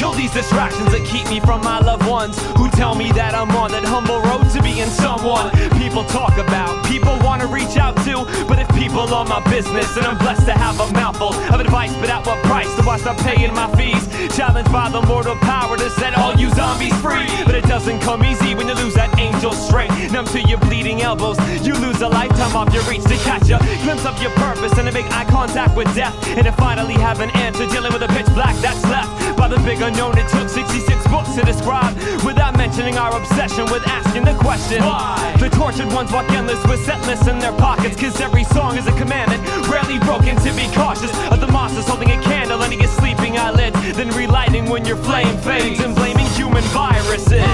Kill these distractions that keep me from my loved ones, who tell me that I'm on that humble road to being someone people talk about, people wanna reach out to. But if people are my business, and I'm blessed to have a mouthful of advice, but at what price do I start paying my fees? Challenged by the mortal power to set all you zombies free. But it doesn't come easy when you lose that angel strength. Numb to your bleeding elbows, you lose a lifetime off your reach to catch a glimpse of your purpose and to make eye contact with death, and to finally have an answer dealing with the pitch black that's left by the big unknown. It took 66 books to describe, without mentioning our obsession with asking the question why. The tortured ones walk endless with set lists in their pockets, cause every song is a commandment, rarely broken, to be cautious of the monsters holding a candle under your sleeping eyelids, then relighting when your flame fades, and blaming human viruses.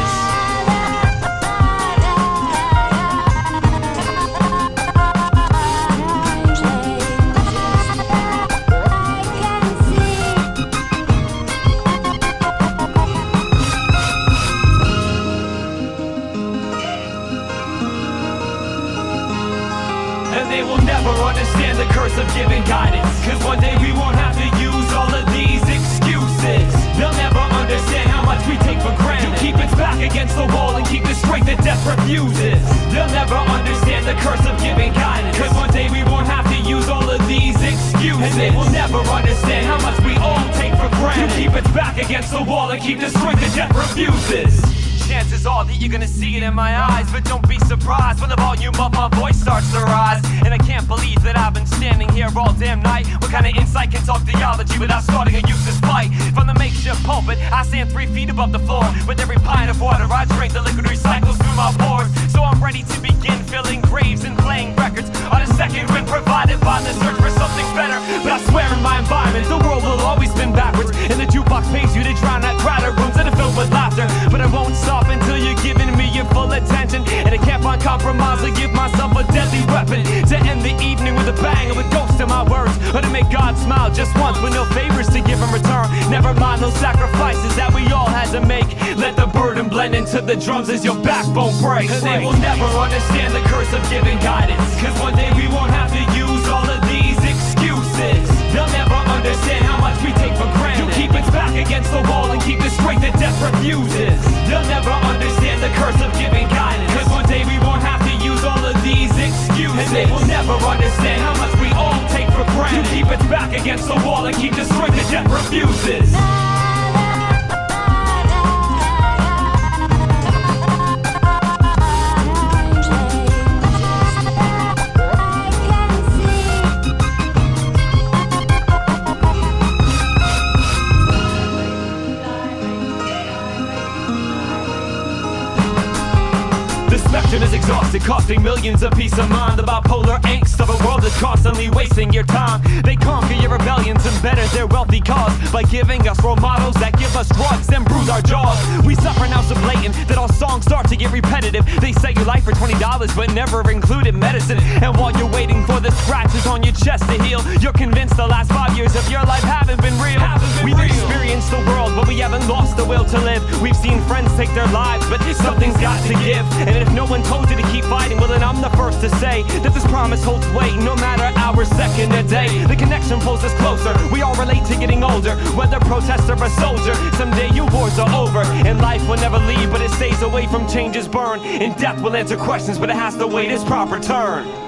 And they will never understand the curse of giving guidance, cause one day we won't have to use all of these excuses. They'll never understand how much we take for granted, to keep its back against the wall and keep the strength that death refuses. They'll never understand the curse of giving guidance, cause one day we won't have to use all of these excuses. And they will never understand how much we all take for granted, to keep its back against the wall and keep the strength that death refuses. Chances are that you're gonna see it in my eyes, but don't be surprised when the volume of my voice starts to rise. And I can't believe that I've been standing here all damn night. What kind of insight can talk theology without starting a useless fight? From the makeshift pulpit, I stand 3 feet above the floor. With every pint of water I drink, the liquid recycles through my pores. So I'm ready to begin filling graves and playing records on a second wind, provided by the search for something better. But I swear in my environment, the world will always spin backwards, and the jukebox pays you to drown out crowded rooms that are filled with laughter. But I won't stop until you're giving me your full attention, and I can't find compromise or give myself a deadly weapon to end the evening with a bang of a ghost in my words, or to make God smile just once with no favors to give in return. Never mind those sacrifices that we all had to make. Let the burden blend into the drums as your backbone breaks. And they will never understand the curse of giving guidance, cause one day we won't have to use all of these excuses. They'll never understand how much we take for granted, to keep its back against the wall and keep the strength that death refuses. They'll never understand the curse of giving guidance, cause one day we won't have to use all of these excuses. And they will never understand how much we all take for granted, to keep its back against the wall and keep the strength that death refuses. The spectrum is exhausted, costing millions of peace of mind. The bipolar angst of a world that's constantly wasting your time. They conquer your rebellions and better their wealthy cause by giving us role models that give us drugs and bruise our jaws. We suffer now so blatant that all songs start to get repetitive. They sell your life for $20 but never included medicine. And while you're waiting for the scratches on your chest to heal, you're convinced the last 5 years of your life haven't been real. We've experienced the world, but we haven't lost the will to live. We've seen friends take their lives, but something's got to give. And if no one told you to keep fighting, well then I'm the first to say that this promise holds weight, no matter hour, second, or day. The connection pulls us closer, we all relate to getting older. Whether protester or soldier, someday your wars are over, and life will never leave, but it stays away from change's burn. And death will answer questions, but it has to wait its proper turn.